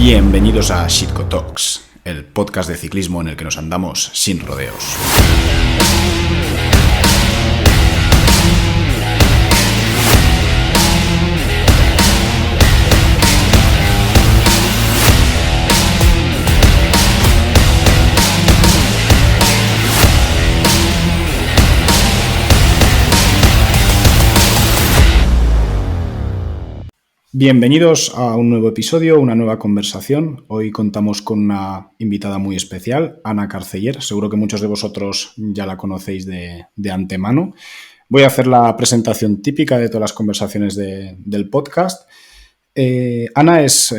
Bienvenidos a Shitco Talks, el podcast de ciclismo en el que nos andamos sin rodeos. Bienvenidos a un nuevo episodio, una nueva conversación. Hoy contamos con una invitada muy especial, Ana Carceller. Seguro que muchos de vosotros ya la conocéis de antemano. Voy a hacer la presentación típica de todas las conversaciones del podcast. Ana es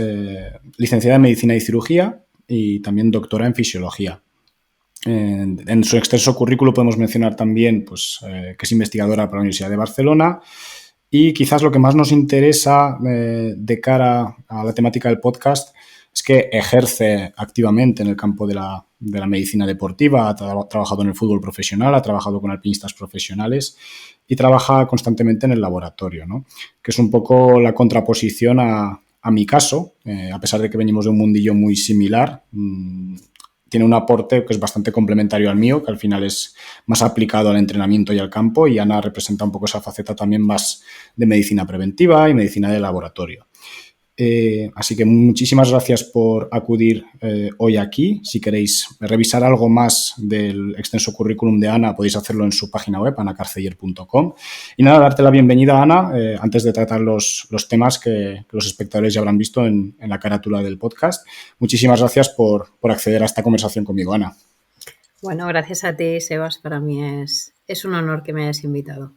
licenciada en Medicina y Cirugía y también doctora en Fisiología. En su extenso currículo podemos mencionar también que es investigadora para la Universidad de Barcelona. Y quizás lo que más nos interesa de cara a la temática del podcast es que ejerce activamente en el campo de la medicina deportiva, ha trabajado en el fútbol profesional, ha trabajado con alpinistas profesionales y trabaja constantemente en el laboratorio, ¿no? Que es un poco la contraposición a mi caso, a pesar de que venimos de un mundillo muy similar. Tiene un aporte que es bastante complementario al mío, que al final es más aplicado al entrenamiento y al campo, y Ana representa un poco esa faceta también más de medicina preventiva y medicina de laboratorio. Así que muchísimas gracias por acudir hoy aquí. Si queréis revisar algo más del extenso currículum de Ana, podéis hacerlo en su página web, anacarceller.com. Y nada, darte la bienvenida, Ana, antes de tratar los temas que los espectadores ya habrán visto en la carátula del podcast. Muchísimas gracias por acceder a esta conversación conmigo, Ana. Bueno, gracias a ti, Sebas. Para mí es un honor que me hayas invitado.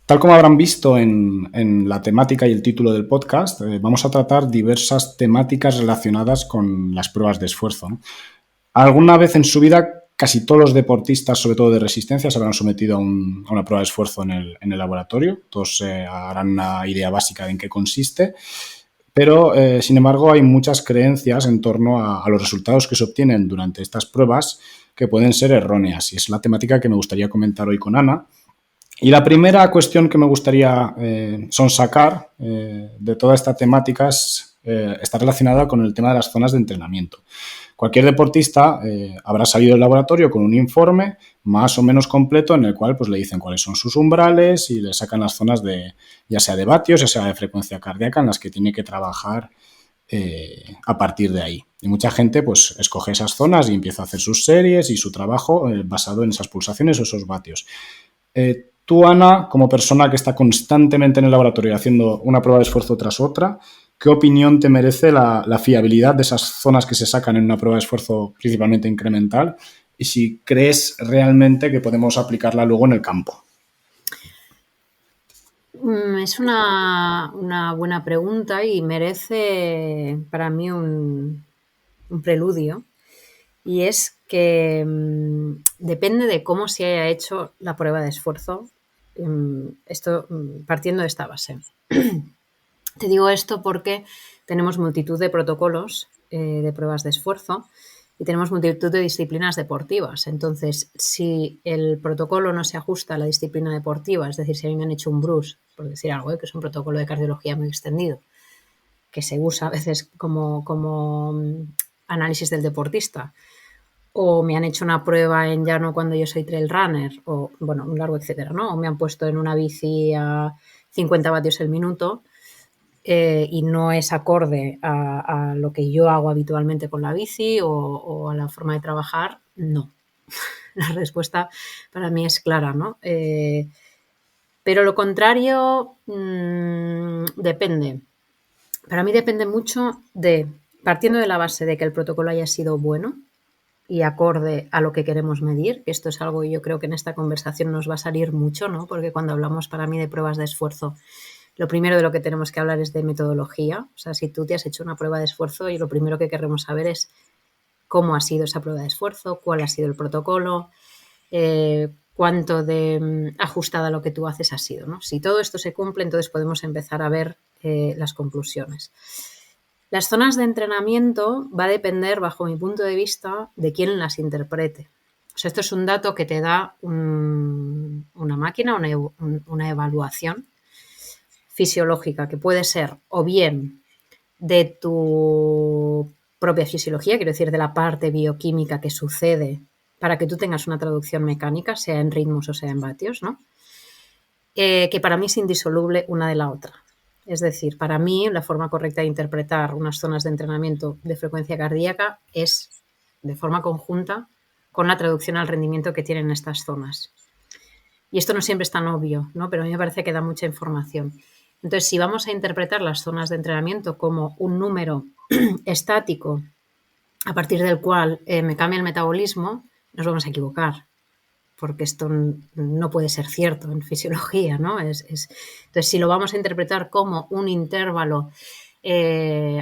Tal como habrán visto en la temática y el título del podcast, vamos a tratar diversas temáticas relacionadas con las pruebas de esfuerzo, ¿no? Alguna vez en su vida, casi todos los deportistas, sobre todo de resistencia, se habrán sometido a una prueba de esfuerzo en el laboratorio. Todos harán una idea básica de en qué consiste. Pero, sin embargo, hay muchas creencias en torno a los resultados que se obtienen durante estas pruebas que pueden ser erróneas. Y es la temática que me gustaría comentar hoy con Ana. Y la primera cuestión que me gustaría sonsacar de toda esta temática está relacionada con el tema de las zonas de entrenamiento. Cualquier deportista habrá salido del laboratorio con un informe más o menos completo en el cual pues, le dicen cuáles son sus umbrales y le sacan las zonas ya sea de vatios, ya sea de frecuencia cardíaca en las que tiene que trabajar a partir de ahí. Y mucha gente pues escoge esas zonas y empieza a hacer sus series y su trabajo basado en esas pulsaciones o esos vatios. Tú, Ana, como persona que está constantemente en el laboratorio haciendo una prueba de esfuerzo tras otra, ¿qué opinión te merece la fiabilidad de esas zonas que se sacan en una prueba de esfuerzo principalmente incremental? Y si crees realmente que podemos aplicarla luego en el campo. Es una buena pregunta y merece para mí un preludio. Y es que depende de cómo se haya hecho la prueba de esfuerzo. Esto partiendo de esta base. Te digo esto porque tenemos multitud de protocolos de pruebas de esfuerzo y tenemos multitud de disciplinas deportivas. Entonces, si el protocolo no se ajusta a la disciplina deportiva, es decir, si a mí me han hecho un Bruce, por decir algo, que es un protocolo de cardiología muy extendido, que se usa a veces como análisis del deportista, o me han hecho una prueba en llano cuando yo soy trail runner, o bueno, un largo etcétera, ¿no? O me han puesto en una bici a 50 vatios el minuto y no es acorde a lo que yo hago habitualmente con la bici o a la forma de trabajar, no. La respuesta para mí es clara, ¿no? Pero lo contrario depende. Para mí depende mucho partiendo de la base de que el protocolo haya sido bueno y acorde a lo que queremos medir, que esto es algo que yo creo que en esta conversación nos va a salir mucho, ¿no? Porque cuando hablamos para mí de pruebas de esfuerzo, lo primero de lo que tenemos que hablar es de metodología. O sea, si tú te has hecho una prueba de esfuerzo y lo primero que queremos saber es cómo ha sido esa prueba de esfuerzo, cuál ha sido el protocolo, cuánto de ajustada a lo que tú haces ha sido, ¿no? Si todo esto se cumple, entonces podemos empezar a ver las conclusiones. Las zonas de entrenamiento va a depender, bajo mi punto de vista, de quién las interprete. O sea, esto es un dato que te da una máquina, una evaluación fisiológica, que puede ser o bien de tu propia fisiología, quiero decir, de la parte bioquímica que sucede para que tú tengas una traducción mecánica, sea en ritmos o sea en vatios, ¿no? Que para mí es indisoluble una de la otra. Es decir, para mí la forma correcta de interpretar unas zonas de entrenamiento de frecuencia cardíaca es de forma conjunta con la traducción al rendimiento que tienen estas zonas. Y esto no siempre es tan obvio, ¿no? Pero a mí me parece que da mucha información. Entonces, si vamos a interpretar las zonas de entrenamiento como un número estático a partir del cual me cambia el metabolismo, nos vamos a equivocar, porque esto no puede ser cierto en fisiología, ¿no? Entonces, si lo vamos a interpretar como un intervalo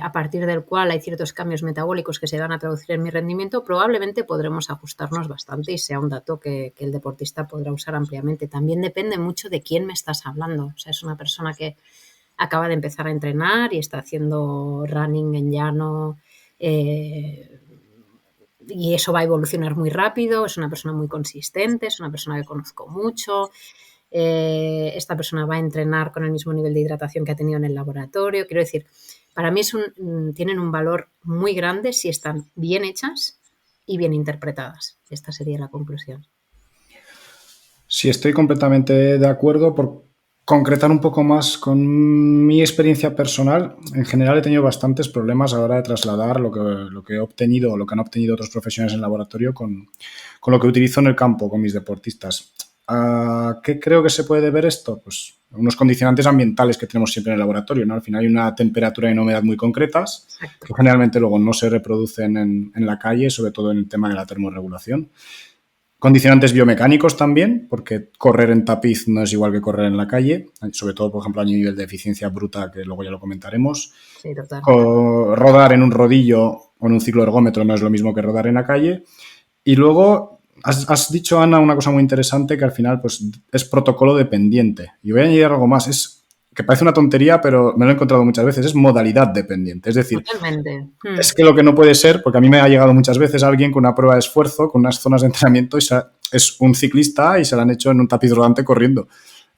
a partir del cual hay ciertos cambios metabólicos que se van a traducir en mi rendimiento, probablemente podremos ajustarnos bastante y sea un dato que el deportista podrá usar ampliamente. También depende mucho de quién me estás hablando. O sea, es una persona que acaba de empezar a entrenar y está haciendo running en llano, y eso va a evolucionar muy rápido, es una persona muy consistente, es una persona que conozco mucho, esta persona va a entrenar con el mismo nivel de hidratación que ha tenido en el laboratorio. Quiero decir, para mí tienen un valor muy grande si están bien hechas y bien interpretadas. Esta sería la conclusión. Sí, estoy completamente de acuerdo. Por concretar un poco más con mi experiencia personal, en general he tenido bastantes problemas a la hora de trasladar lo que he obtenido, lo que han obtenido otros profesionales en el laboratorio con lo que utilizo en el campo con mis deportistas. ¿A qué creo que se puede deber esto? Pues unos condicionantes ambientales que tenemos siempre en el laboratorio, ¿no? Al final hay una temperatura y una humedad muy concretas. Exacto. Que generalmente luego no se reproducen en la calle, sobre todo en el tema de la termorregulación. Condicionantes biomecánicos también, porque correr en tapiz no es igual que correr en la calle, sobre todo, por ejemplo, a nivel de eficiencia bruta, que luego ya lo comentaremos. Sí, total. Rodar en un rodillo o en un cicloergómetro no es lo mismo que rodar en la calle. Y luego has dicho, Ana, una cosa muy interesante que al final pues, es protocolo dependiente. Y voy a añadir algo más, que parece una tontería, pero me lo he encontrado muchas veces, es modalidad dependiente. Es decir, totalmente. Es que lo que no puede ser, porque a mí me ha llegado muchas veces alguien con una prueba de esfuerzo, con unas zonas de entrenamiento, y es un ciclista y se la han hecho en un tapiz rodante corriendo.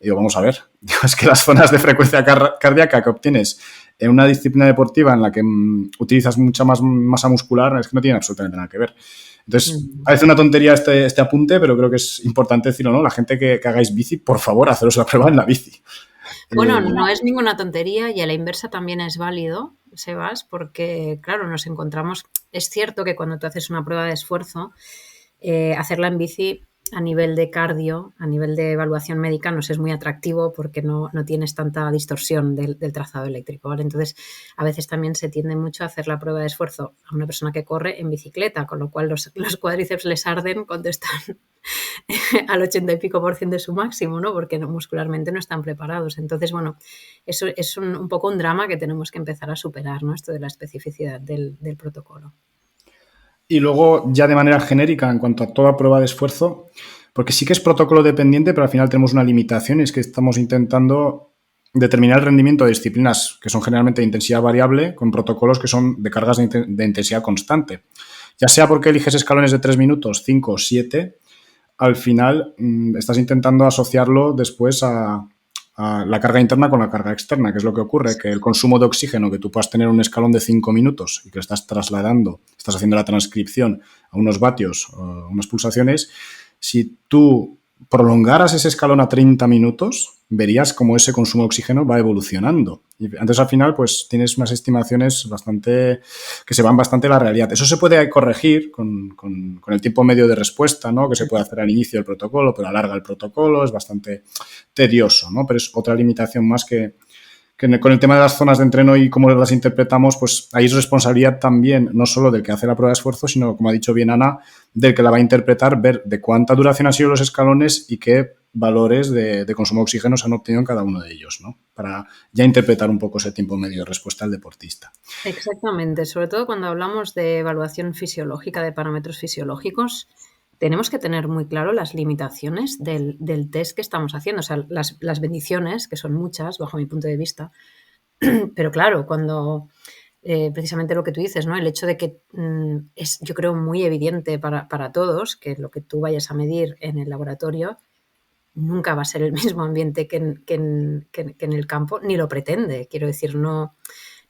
Y digo, vamos a ver, es que las zonas de frecuencia cardíaca que obtienes en una disciplina deportiva en la que utilizas mucha más masa muscular, es que no tiene absolutamente nada que ver. Entonces, parece una tontería este apunte, pero creo que es importante decirlo, ¿no? La gente que hagáis bici, por favor, haceros la prueba en la bici. Bueno, no es ninguna tontería y a la inversa también es válido, Sebas, porque, claro, nos encontramos... Es cierto que cuando tú haces una prueba de esfuerzo, hacerla en bici a nivel de cardio, a nivel de evaluación médica, nos es muy atractivo porque no tienes tanta distorsión del trazado eléctrico, ¿vale? Entonces, a veces también se tiende mucho a hacer la prueba de esfuerzo a una persona que corre en bicicleta, con lo cual los cuádriceps les arden cuando están al 80 y pico % de su máximo, ¿no? Porque muscularmente no están preparados. Entonces, bueno, eso es un poco un drama que tenemos que empezar a superar, ¿no? Esto de la especificidad del protocolo. Y luego, ya de manera genérica, en cuanto a toda prueba de esfuerzo, porque sí que es protocolo dependiente, pero al final tenemos una limitación, y es que estamos intentando determinar el rendimiento de disciplinas que son generalmente de intensidad variable con protocolos que son de cargas de intensidad constante. Ya sea porque eliges escalones de 3 minutos, 5 o 7, al final estás intentando asociarlo después a la carga interna con la carga externa, que es lo que ocurre, que el consumo de oxígeno, que tú puedas tener un escalón de 5 minutos y que lo estás trasladando, estás haciendo la transcripción a unos vatios o unas pulsaciones, si tú prolongaras ese escalón a 30 minutos, verías cómo ese consumo de oxígeno va evolucionando. Y antes, al final, pues tienes unas estimaciones que se van bastante a la realidad. Eso se puede corregir con el tiempo medio de respuesta, ¿no? Que se puede hacer al inicio del protocolo, pero alarga el protocolo, es bastante tedioso, ¿no? Pero es otra limitación más que con el tema de las zonas de entreno y cómo las interpretamos, pues ahí es responsabilidad también, no solo del que hace la prueba de esfuerzo, sino, como ha dicho bien Ana, del que la va a interpretar, ver de cuánta duración han sido los escalones y qué valores de consumo de oxígeno se han obtenido en cada uno de ellos, ¿no? Para ya interpretar un poco ese tiempo medio de respuesta al deportista. Exactamente, sobre todo cuando hablamos de evaluación fisiológica, de parámetros fisiológicos, tenemos que tener muy claro las limitaciones del test que estamos haciendo, o sea, las bendiciones, que son muchas, bajo mi punto de vista, pero claro, cuando precisamente lo que tú dices, ¿no? El hecho de que es, yo creo, muy evidente para todos que lo que tú vayas a medir en el laboratorio nunca va a ser el mismo ambiente que en el campo, ni lo pretende. Quiero decir, no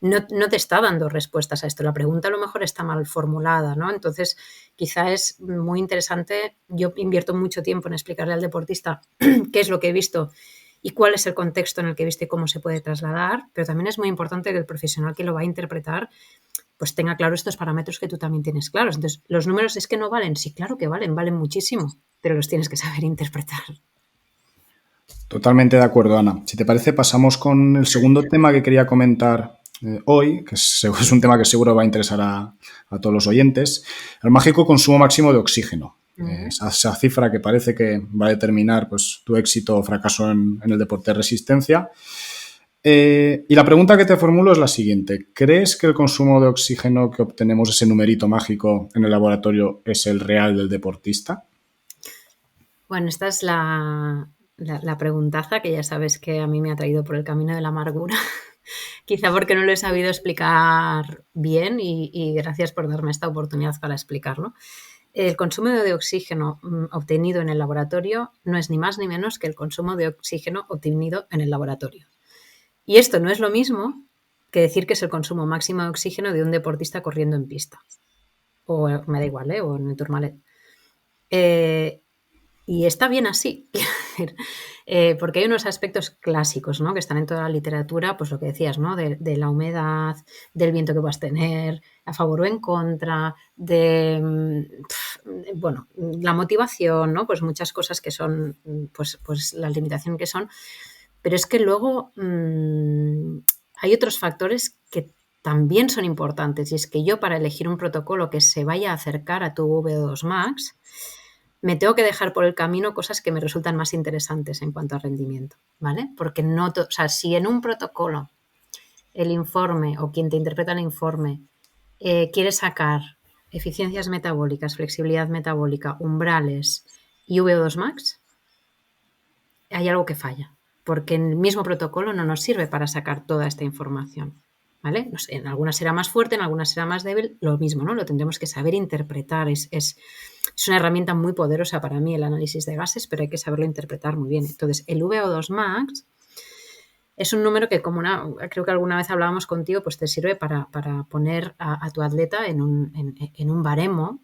no te está dando respuestas a esto. La pregunta a lo mejor está mal formulada, ¿no? Entonces, quizá es muy interesante. Yo invierto mucho tiempo en explicarle al deportista qué es lo que he visto y cuál es el contexto en el que he visto y cómo se puede trasladar, pero también es muy importante que el profesional que lo va a interpretar pues tenga claro estos parámetros que tú también tienes claros. Entonces, ¿los números es que no valen? Sí, claro que valen muchísimo, pero los tienes que saber interpretar. Totalmente de acuerdo, Ana. Si te parece, pasamos con el segundo tema que quería comentar hoy, que es un tema que seguro va a interesar a todos los oyentes, el mágico consumo máximo de oxígeno. Esa cifra que parece que va a determinar pues, tu éxito o fracaso en el deporte de resistencia. Y la pregunta que te formulo es la siguiente. ¿Crees que el consumo de oxígeno que obtenemos, ese numerito mágico en el laboratorio, es el real del deportista? Bueno, esta es la preguntaza que ya sabes que a mí me ha traído por el camino de la amargura. Quizá porque no lo he sabido explicar bien y gracias por darme esta oportunidad para explicarlo. El consumo de oxígeno obtenido en el laboratorio no es ni más ni menos que el consumo de oxígeno obtenido en el laboratorio. Y esto no es lo mismo que decir que es el consumo máximo de oxígeno de un deportista corriendo en pista. O me da igual, o en el Tourmalet. Y está bien así, porque hay unos aspectos clásicos, ¿no? Que están en toda la literatura, pues lo que decías, ¿no? De la humedad, del viento que vas a tener, a favor o en contra, bueno, la motivación, ¿no? Pues muchas cosas que son, pues la limitación que son. Pero es que luego hay otros factores que también son importantes, y es que yo, para elegir un protocolo que se vaya a acercar a tu VO2 max, me tengo que dejar por el camino cosas que me resultan más interesantes en cuanto a rendimiento, ¿vale? Porque si en un protocolo el informe o quien te interpreta el informe quiere sacar eficiencias metabólicas, flexibilidad metabólica, umbrales y VO2 max, hay algo que falla, porque el mismo protocolo no nos sirve para sacar toda esta información, ¿vale? No sé, en algunas será más fuerte, en algunas será más débil, lo mismo, ¿no? Lo tendremos que saber interpretar. Es una herramienta muy poderosa para mí el análisis de gases, pero hay que saberlo interpretar muy bien. Entonces, el VO2 max es un número que, creo que alguna vez hablábamos contigo, pues te sirve para poner a tu atleta en un baremo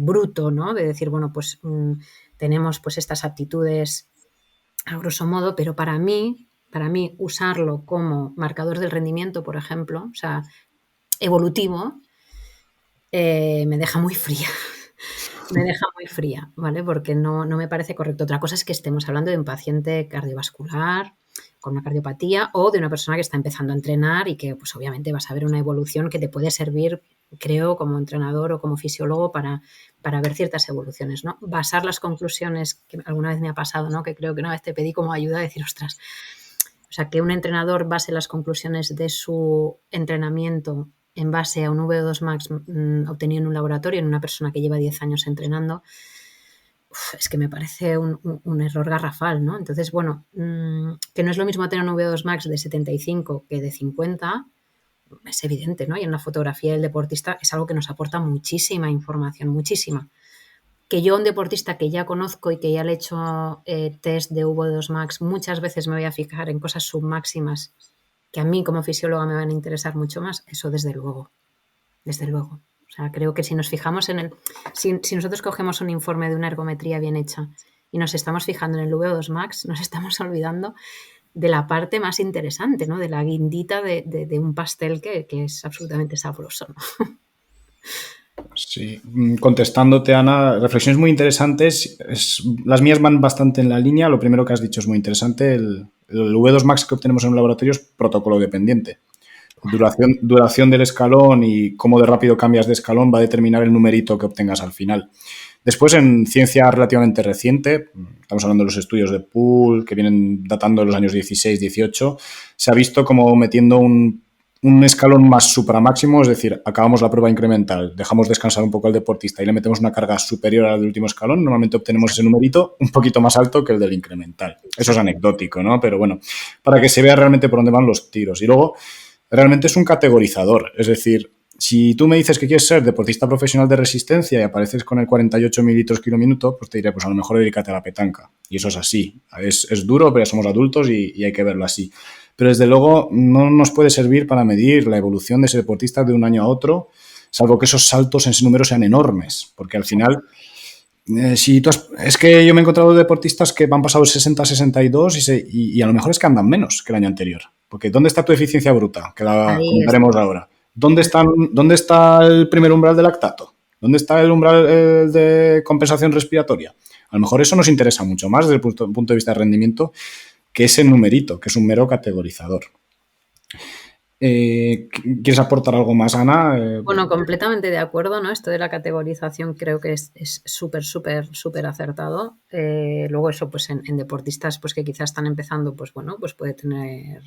bruto, ¿no? De decir, bueno, pues tenemos pues estas aptitudes a grosso modo, pero para mí usarlo como marcador del rendimiento, por ejemplo, o sea, evolutivo, me deja muy fría. Me deja muy fría, ¿vale? Porque no me parece correcto. Otra cosa es que estemos hablando de un paciente cardiovascular con una cardiopatía o de una persona que está empezando a entrenar y que, pues obviamente vas a ver una evolución que te puede servir, creo, como entrenador o como fisiólogo para ver ciertas evoluciones, ¿no? Basar las conclusiones, que alguna vez me ha pasado, ¿no? Que creo que una vez te pedí como ayuda a decir, ostras, o sea, que un entrenador base las conclusiones de su entrenamiento en base a un VO2 max obtenido en un laboratorio en una persona que lleva 10 años entrenando, es que me parece un error garrafal, ¿no? Entonces, bueno, que no es lo mismo tener un VO2 max de 75 que de 50, es evidente, ¿no? Y en la fotografía del deportista es algo que nos aporta muchísima información, muchísima. Que yo, un deportista que ya conozco y que ya le he hecho test de VO2 max, muchas veces me voy a fijar en cosas submáximas que a mí como fisióloga me van a interesar mucho más, eso desde luego, desde luego. O sea, creo que si nos fijamos si nosotros cogemos un informe de una ergometría bien hecha y nos estamos fijando en el VO2 max, nos estamos olvidando de la parte más interesante, ¿no? De la guindita de un pastel que es absolutamente sabroso, ¿no? Sí, contestándote, Ana, reflexiones muy interesantes. Las mías van bastante en la línea. Lo primero que has dicho es muy interesante. El V2 Max que obtenemos en un laboratorio es protocolo dependiente. Duración del escalón y cómo de rápido cambias de escalón va a determinar el numerito que obtengas al final. Después, en ciencia relativamente reciente, estamos hablando de los estudios de Poole, que vienen datando de los años 16, 18, se ha visto como metiendo un escalón más supramáximo, es decir, acabamos la prueba incremental, dejamos descansar un poco al deportista y le metemos una carga superior al del último escalón, normalmente obtenemos ese numerito un poquito más alto que el del incremental. Eso es anecdótico, ¿no? Pero bueno, para que se vea realmente por dónde van los tiros. Y luego, realmente es un categorizador, es decir, si tú me dices que quieres ser deportista profesional de resistencia y apareces con el 48 mililitros kilo minuto, pues te diré, pues a lo mejor dedícate a la petanca. Y eso es así. Es duro, pero ya somos adultos y hay que verlo así. pero desde luego no nos puede servir para medir la evolución de ese deportista de un año a otro, salvo que esos saltos en ese número sean enormes, porque al final, es que yo me he encontrado deportistas que han pasado de 60 a 62 y a lo mejor es que andan menos que el año anterior, porque ¿dónde está tu eficiencia bruta? Que la Ahí está. comentaremos ahora. ¿Dónde está el primer umbral de lactato? ¿Dónde está el umbral de compensación respiratoria? A lo mejor eso nos interesa mucho más desde el punto de vista de rendimiento que ese numerito, que es un mero categorizador. ¿Quieres aportar algo más, Ana? Bueno, completamente de acuerdo, ¿no? Esto de la categorización creo que es súper, súper, súper acertado. Luego eso, pues en deportistas pues que quizás están empezando, pues bueno, pues puede tener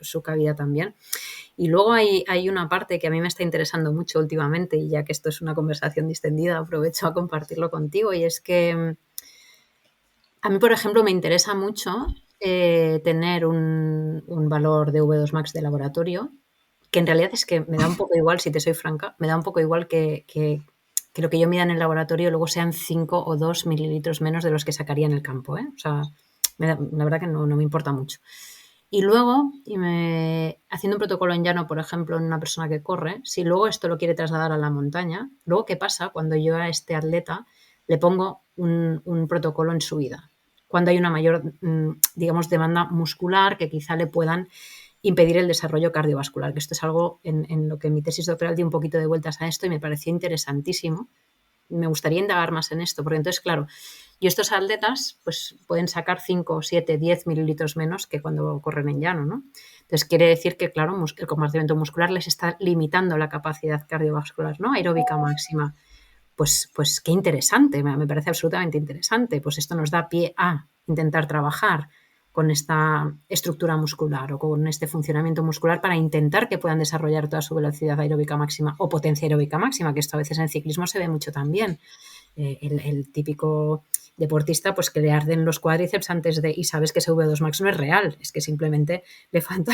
su cabida también. Y luego hay una parte que a mí me está interesando mucho últimamente, y ya que esto es una conversación distendida, aprovecho a compartirlo contigo, y es que a mí, por ejemplo, me interesa mucho tener un valor de V2 Max de laboratorio, que en realidad es que me da un poco igual, si te soy franca, me da un poco igual que lo que yo mida en el laboratorio luego sean 5 o 2 mililitros menos de los que sacaría en el campo, ¿eh? O sea, la verdad que no me importa mucho. Y luego, haciendo un protocolo en llano, por ejemplo, en una persona que corre, si luego esto lo quiere trasladar a la montaña, luego, ¿qué pasa cuando yo a este atleta le pongo un protocolo en subida? Cuando hay una mayor, digamos, demanda muscular que quizá le puedan impedir el desarrollo cardiovascular, que esto es algo en lo que en mi tesis doctoral di un poquito de vueltas a esto y me pareció interesantísimo. Me gustaría indagar más en esto, porque entonces, claro, y estos atletas pues pueden sacar 5, 7, 10 mililitros menos que cuando corren en llano, ¿no? Entonces quiere decir que, claro, el compartimento muscular les está limitando la capacidad cardiovascular, ¿no? Aeróbica máxima. Pues qué interesante, me parece absolutamente interesante. Pues esto nos da pie a intentar trabajar con esta estructura muscular o con este funcionamiento muscular para intentar que puedan desarrollar toda su velocidad aeróbica máxima o potencia aeróbica máxima, que esto a veces en ciclismo se ve mucho también. El típico deportista pues que le arden los cuádriceps antes de, y sabes que ese V2 Max no es real, es que simplemente le falta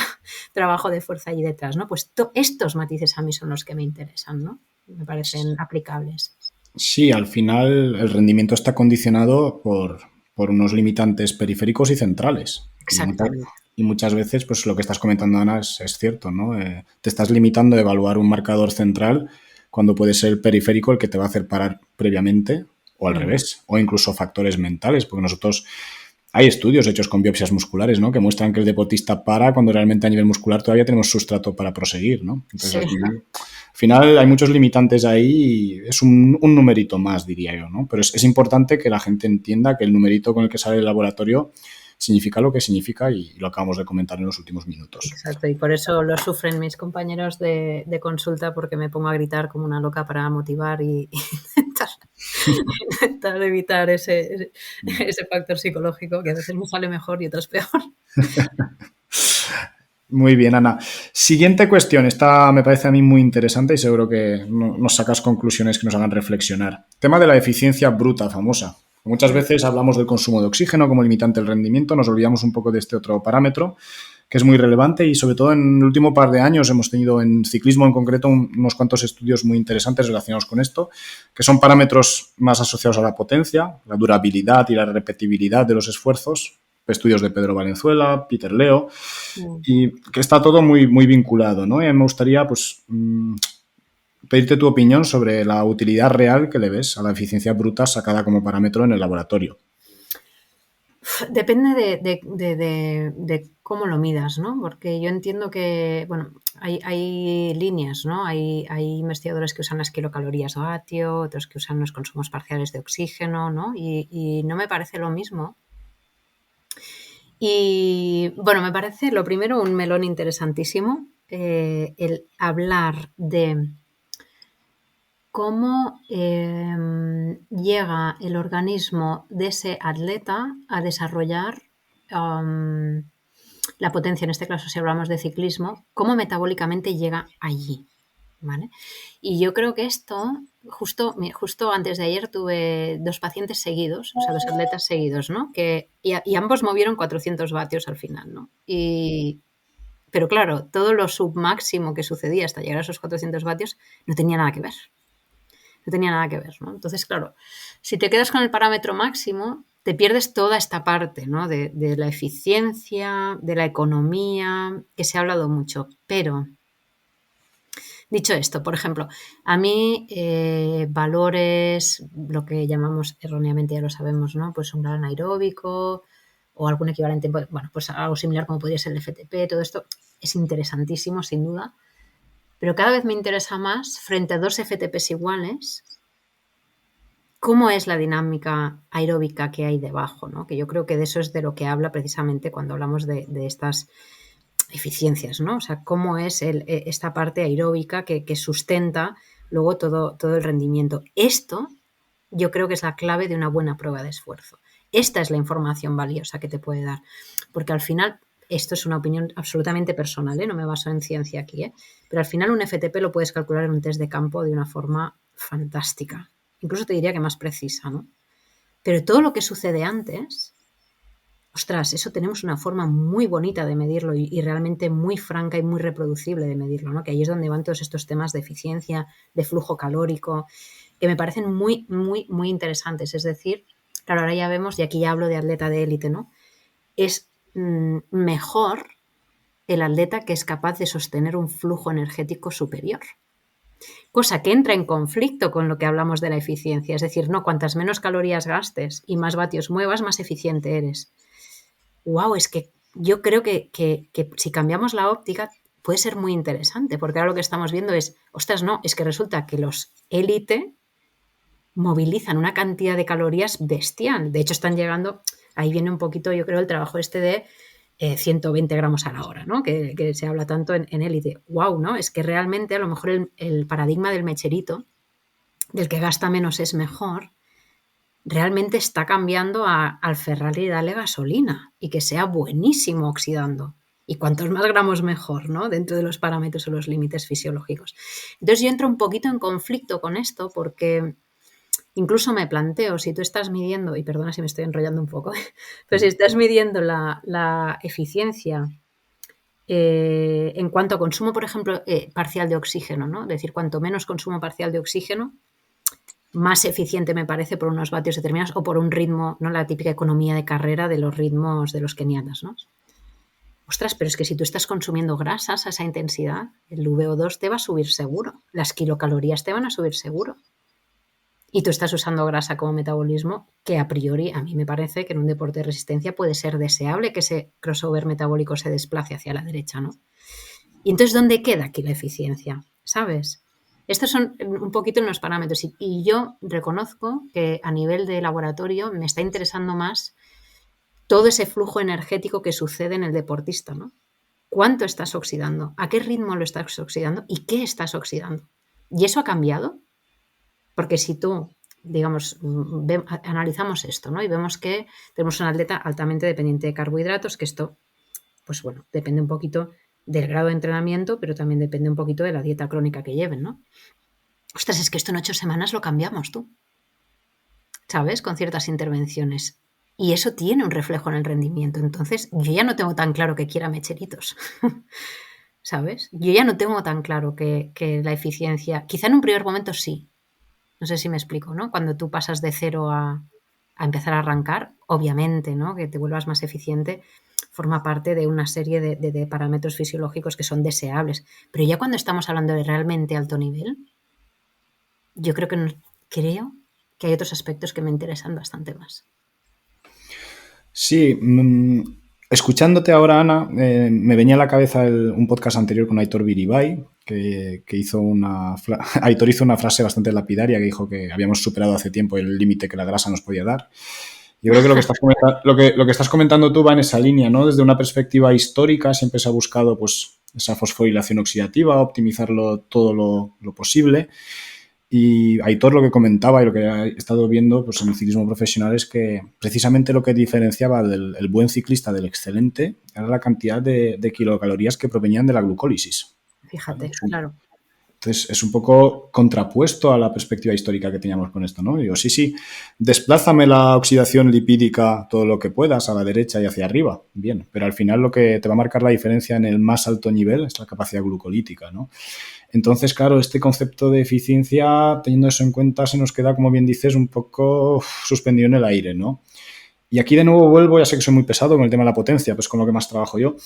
trabajo de fuerza ahí detrás, ¿no? Pues estos matices a mí son los que me interesan, ¿no? Me parecen aplicables. Sí, al final el rendimiento está condicionado por unos limitantes periféricos y centrales. Exactamente. Y muchas veces, pues lo que estás comentando, Ana, es cierto, ¿no? Te estás limitando a evaluar un marcador central cuando puede ser el periférico el que te va a hacer parar previamente, o al revés, o incluso factores mentales, porque nosotros hay estudios hechos con biopsias musculares, ¿no? Que muestran que el deportista para cuando realmente a nivel muscular todavía tenemos sustrato para proseguir, ¿no? Entonces, Sí. al final hay muchos limitantes ahí y es un numerito más, diría yo, ¿no? Pero es importante que la gente entienda que el numerito con el que sale el laboratorio significa lo que significa y lo acabamos de comentar en los últimos minutos. Exacto, y por eso lo sufren mis compañeros de consulta, porque me pongo a gritar como una loca para motivar y intentar evitar ese factor psicológico que a veces me sale mejor y otras peor. Muy bien, Ana. Siguiente cuestión. Esta me parece a mí muy interesante y seguro que nos sacas conclusiones que nos hagan reflexionar. Tema de la eficiencia bruta famosa. Muchas veces hablamos del consumo de oxígeno como limitante del rendimiento, nos olvidamos un poco de este otro parámetro que es muy relevante y sobre todo en el último par de años hemos tenido en ciclismo en concreto unos cuantos estudios muy interesantes relacionados con esto, que son parámetros más asociados a la potencia, la durabilidad y la repetibilidad de los esfuerzos, estudios de Pedro Valenzuela, Peter Leo, y que está todo muy, muy vinculado, ¿no? Y me gustaría, pues, pedirte tu opinión sobre la utilidad real que le ves a la eficiencia bruta sacada como parámetro en el laboratorio. Depende de cómo lo midas, ¿no? Porque yo entiendo que, bueno, hay líneas, ¿no? Hay investigadores que usan las kilocalorías vatio, otros que usan los consumos parciales de oxígeno, ¿no? Y no me parece lo mismo. Y bueno, me parece lo primero un melón interesantísimo, el hablar de cómo llega el organismo de ese atleta a desarrollar la potencia, en este caso si hablamos de ciclismo, cómo metabólicamente llega allí. ¿Vale? Y yo creo que esto, justo antes de ayer tuve 2 pacientes seguidos, o sea, 2 atletas seguidos, ¿no? Y ambos movieron 400 vatios al final, ¿no? Pero claro, todo lo submáximo que sucedía hasta llegar a esos 400 vatios no tenía nada que ver. No tenía nada que ver, ¿no? Entonces, claro, si te quedas con el parámetro máximo, te pierdes toda esta parte, ¿no? De la eficiencia, de la economía, que se ha hablado mucho. Pero, dicho esto, por ejemplo, a mí valores, lo que llamamos erróneamente, ya lo sabemos, ¿no? Pues un gran aeróbico o algún equivalente, bueno, pues algo similar como podría ser el FTP, todo esto es interesantísimo, sin duda. Pero cada vez me interesa más, frente a dos FTPs iguales, cómo es la dinámica aeróbica que hay debajo, ¿no? Que yo creo que de eso es de lo que habla precisamente cuando hablamos de estas eficiencias, ¿no? O sea, cómo es esta parte aeróbica que sustenta luego todo el rendimiento. Esto yo creo que es la clave de una buena prueba de esfuerzo. Esta es la información valiosa que te puede dar, porque al final, esto es una opinión absolutamente personal, no me baso en ciencia aquí, pero al final un FTP lo puedes calcular en un test de campo de una forma fantástica, incluso te diría que más precisa, ¿no? Pero todo lo que sucede antes, ostras, eso tenemos una forma muy bonita de medirlo y realmente muy franca y muy reproducible de medirlo, ¿no? Que ahí es donde van todos estos temas de eficiencia, de flujo calórico, que me parecen muy, muy, muy interesantes. Es decir, claro, ahora ya vemos, y aquí ya hablo de atleta de élite, ¿no? Es mejor el atleta que es capaz de sostener un flujo energético superior. Cosa que entra en conflicto con lo que hablamos de la eficiencia. Es decir, no, cuantas menos calorías gastes y más vatios muevas, más eficiente eres. Wow, es que yo creo que si cambiamos la óptica puede ser muy interesante, porque ahora lo que estamos viendo es, ostras, no, es que resulta que los élite movilizan una cantidad de calorías bestial. De hecho, están llegando, ahí viene un poquito, yo creo, el trabajo de 120 gramos a la hora, ¿no? Que se habla tanto en élite. Wow, ¿no? Es que realmente a lo mejor el paradigma del mecherito, del que gasta menos es mejor, realmente está cambiando al Ferrari darle gasolina y que sea buenísimo oxidando. Y cuantos más gramos mejor, ¿no? Dentro de los parámetros o los límites fisiológicos. Entonces yo entro un poquito en conflicto con esto porque incluso me planteo, si tú estás midiendo, y perdona si me estoy enrollando un poco, pero si estás midiendo la eficiencia en cuanto a consumo, por ejemplo, parcial de oxígeno, ¿no? Es decir, cuanto menos consumo parcial de oxígeno, más eficiente me parece por unos vatios determinados o por un ritmo, ¿no? La típica economía de carrera de los ritmos de los keniatas, ¿no? Ostras, pero es que si tú estás consumiendo grasas a esa intensidad, el VO2 te va a subir seguro, las kilocalorías te van a subir seguro. Y tú estás usando grasa como metabolismo, que a priori a mí me parece que en un deporte de resistencia puede ser deseable que ese crossover metabólico se desplace hacia la derecha, ¿no? Y entonces, ¿dónde queda aquí la eficiencia? ¿Sabes? Estos son un poquito los parámetros y yo reconozco que a nivel de laboratorio me está interesando más todo ese flujo energético que sucede en el deportista, ¿no? ¿Cuánto estás oxidando? ¿A qué ritmo lo estás oxidando? ¿Y qué estás oxidando? ¿Y eso ha cambiado? Porque si tú, digamos, analizamos esto, ¿no? Y vemos que tenemos un atleta altamente dependiente de carbohidratos, que esto, pues bueno, depende un poquito del grado de entrenamiento, pero también depende un poquito de la dieta crónica que lleven, ¿no? Ostras, es que esto en 8 semanas lo cambiamos tú, ¿sabes? Con ciertas intervenciones. Y eso tiene un reflejo en el rendimiento. Entonces, yo ya no tengo tan claro que quiera mecheritos, ¿sabes? Yo ya no tengo tan claro que la eficiencia, quizá en un primer momento sí. No sé si me explico, ¿no? Cuando tú pasas de cero a empezar a arrancar, obviamente, ¿no? Que te vuelvas más eficiente forma parte de una serie de parámetros fisiológicos que son deseables. Pero ya cuando estamos hablando de realmente alto nivel, yo creo que hay otros aspectos que me interesan bastante más. Sí, escuchándote ahora, Ana, me venía a la cabeza un podcast anterior con Aitor Biribay, que hizo Aitor hizo una frase bastante lapidaria que dijo que habíamos superado hace tiempo el límite que la grasa nos podía dar. Yo creo que lo que estás comentando tú va en esa línea, ¿no? Desde una perspectiva histórica siempre se ha buscado pues, esa fosforilación oxidativa, optimizarlo todo lo posible. Y Aitor lo que comentaba y lo que he estado viendo pues, en el ciclismo profesional es que precisamente lo que diferenciaba el buen ciclista del excelente era la cantidad de kilocalorías que provenían de la glucólisis. Fíjate, claro. Entonces, es un poco contrapuesto a la perspectiva histórica que teníamos con esto, ¿no? Digo, sí, desplázame la oxidación lipídica todo lo que puedas a la derecha y hacia arriba, bien, pero al final lo que te va a marcar la diferencia en el más alto nivel es la capacidad glucolítica, ¿no? Entonces, claro, este concepto de eficiencia, teniendo eso en cuenta, se nos queda, como bien dices, un poco suspendido en el aire, ¿no? Y aquí de nuevo vuelvo, ya sé que soy muy pesado con el tema de la potencia, pues con lo que más trabajo yo.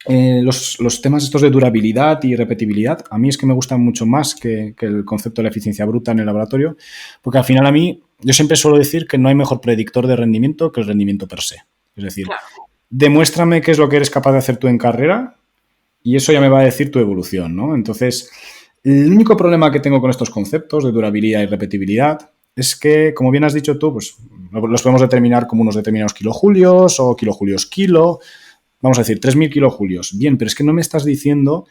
Los temas estos de durabilidad y repetibilidad, a mí es que me gustan mucho más que el concepto de la eficiencia bruta en el laboratorio, porque al final a mí, yo siempre suelo decir que no hay mejor predictor de rendimiento que el rendimiento per se. Es decir, Claro. demuéstrame qué es lo que eres capaz de hacer tú en carrera y eso ya me va a decir tu evolución, ¿no? Entonces, el único problema que tengo con estos conceptos de durabilidad y repetibilidad es que, como bien has dicho tú, pues los podemos determinar como unos determinados kilojulios o kilojulios kilo. Vamos a decir, 3.000 kilojulios. Bien, pero es que no me estás diciendo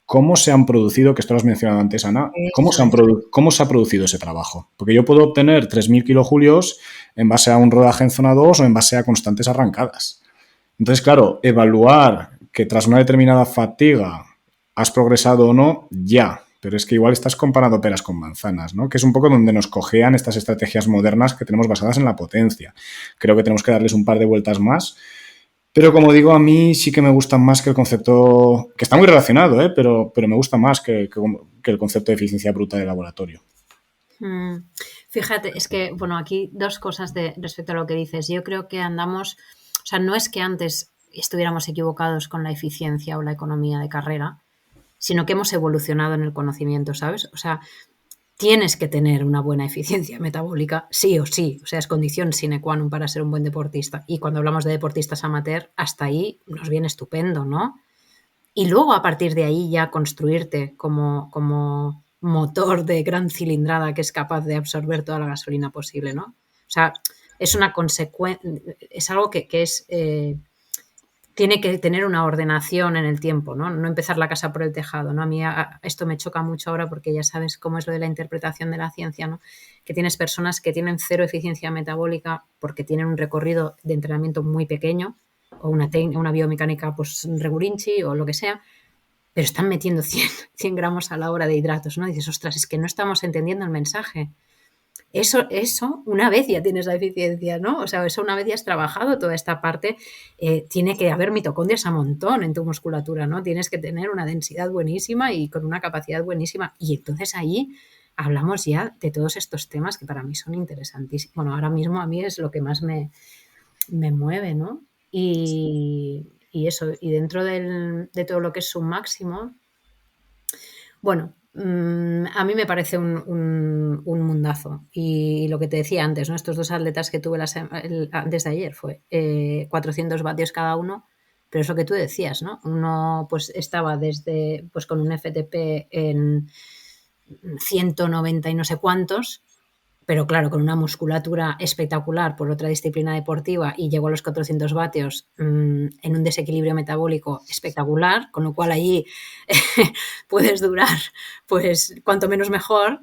cómo se han producido, que esto lo has mencionado antes, Ana, Eso es. cómo se ha producido ese trabajo. Porque yo puedo obtener 3.000 kilojulios en base a un rodaje en zona 2 o en base a constantes arrancadas. Entonces, claro, evaluar que tras una determinada fatiga has progresado o no, ya. Pero es que igual estás comparando peras con manzanas, ¿no? Que es un poco donde nos cojean estas estrategias modernas que tenemos basadas en la potencia. Creo que tenemos que darles un par de vueltas más. Pero como digo, a mí sí que me gusta más que el concepto, que está muy relacionado, pero me gusta más que el concepto de eficiencia bruta de laboratorio. Fíjate, es que, bueno, aquí dos cosas respecto a lo que dices. Yo creo que andamos, o sea, no es que antes estuviéramos equivocados con la eficiencia o la economía de carrera, sino que hemos evolucionado en el conocimiento, ¿sabes? O sea, tienes que tener una buena eficiencia metabólica, sí o sí. O sea, es condición sine qua non para ser un buen deportista. Y cuando hablamos de deportistas amateur, hasta ahí nos viene estupendo, ¿no? Y luego a partir de ahí ya construirte como motor de gran cilindrada que es capaz de absorber toda la gasolina posible, ¿no? O sea, es una consecuencia, es algo que es... tiene que tener una ordenación en el tiempo, ¿no? No empezar la casa por el tejado, ¿no? A mí esto me choca mucho ahora porque ya sabes cómo es lo de la interpretación de la ciencia, ¿no? Que tienes personas que tienen cero eficiencia metabólica porque tienen un recorrido de entrenamiento muy pequeño o una biomecánica pues regulinchi o lo que sea, pero están metiendo 100 gramos a la hora de hidratos, ¿no? Y dices, ostras, es que no estamos entendiendo el mensaje. Eso, una vez ya tienes la eficiencia, ¿no? O sea, eso una vez ya has trabajado toda esta parte, tiene que haber mitocondrias a montón en tu musculatura, ¿no? Tienes que tener una densidad buenísima y con una capacidad buenísima. Y entonces ahí hablamos ya de todos estos temas que para mí son interesantísimos. Bueno, ahora mismo a mí es lo que más me mueve, ¿no? Y eso, y dentro de todo lo que es su máximo, bueno, a mí me parece un mundazo. Y lo que te decía antes, ¿no? Estos dos atletas que tuve antes de ayer fue 400 vatios cada uno, pero es lo que tú decías, ¿no? Uno pues estaba pues con un FTP en 190 y no sé cuántos, pero claro, con una musculatura espectacular por otra disciplina deportiva y llegó a los 400 vatios en un desequilibrio metabólico espectacular, con lo cual allí puedes durar pues cuanto menos mejor,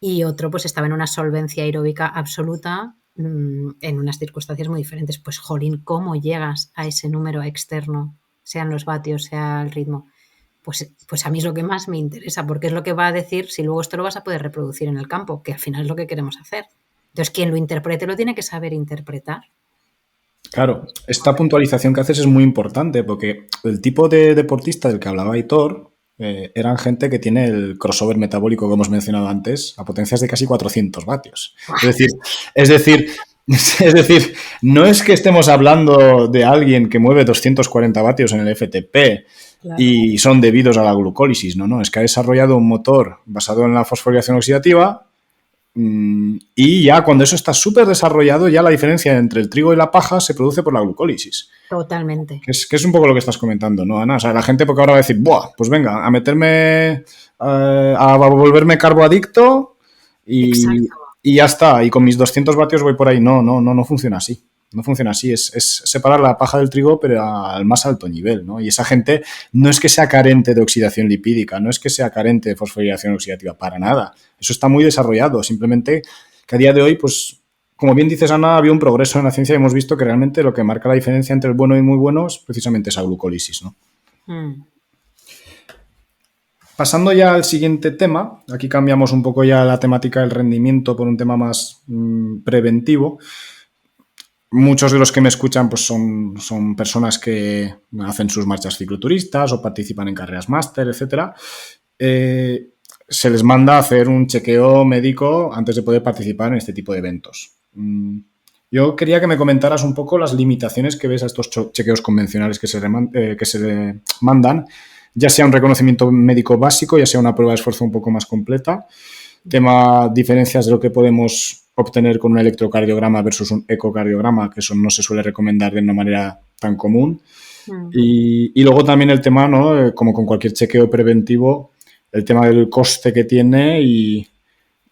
y otro pues estaba en una solvencia aeróbica absoluta en unas circunstancias muy diferentes. Pues jolín, ¿cómo llegas a ese número externo, sean los vatios, sea el ritmo? Pues a mí es lo que más me interesa, porque es lo que va a decir si luego esto lo vas a poder reproducir en el campo, que al final es lo que queremos hacer. Entonces, quien lo interprete lo tiene que saber interpretar. Claro, esta puntualización que haces es muy importante porque el tipo de deportista del que hablaba Aitor eran gente que tiene el crossover metabólico que hemos mencionado antes a potencias de casi 400 vatios. Es decir, no es que estemos hablando de alguien que mueve 240 vatios en el FTP, claro, y son debidos a la glucólisis, no, es que ha desarrollado un motor basado en la fosforilación oxidativa. Y ya cuando eso está súper desarrollado, ya la diferencia entre el trigo y la paja se produce por la glucólisis. Totalmente. Que es un poco lo que estás comentando, ¿no, Ana? O sea, la gente porque ahora va a decir, ¡buah! Pues venga, a meterme, a volverme carboadicto y ya está. Y con mis 200 vatios voy por ahí. No funciona así. No funciona así. Es separar la paja del trigo, pero al más alto nivel, ¿no? Y esa gente no es que sea carente de oxidación lipídica, no es que sea carente de fosforilación oxidativa, para nada. Eso está muy desarrollado. Simplemente que a día de hoy, pues, como bien dices, Ana, había un progreso en la ciencia y hemos visto que realmente lo que marca la diferencia entre el bueno y muy bueno es precisamente esa glucólisis, ¿no? Pasando ya al siguiente tema, aquí cambiamos un poco ya la temática del rendimiento por un tema más preventivo. Muchos de los que me escuchan pues son personas que hacen sus marchas cicloturistas o participan en carreras máster, etcétera. Se les manda a hacer un chequeo médico antes de poder participar en este tipo de eventos. Yo quería que me comentaras un poco las limitaciones que ves a estos chequeos convencionales que se mandan, ya sea un reconocimiento médico básico, ya sea una prueba de esfuerzo un poco más completa. Tema diferencias de lo que podemos obtener con un electrocardiograma versus un ecocardiograma, que eso no se suele recomendar de una manera tan común. Y luego también el tema, ¿no? Como con cualquier chequeo preventivo, el tema del coste que tiene y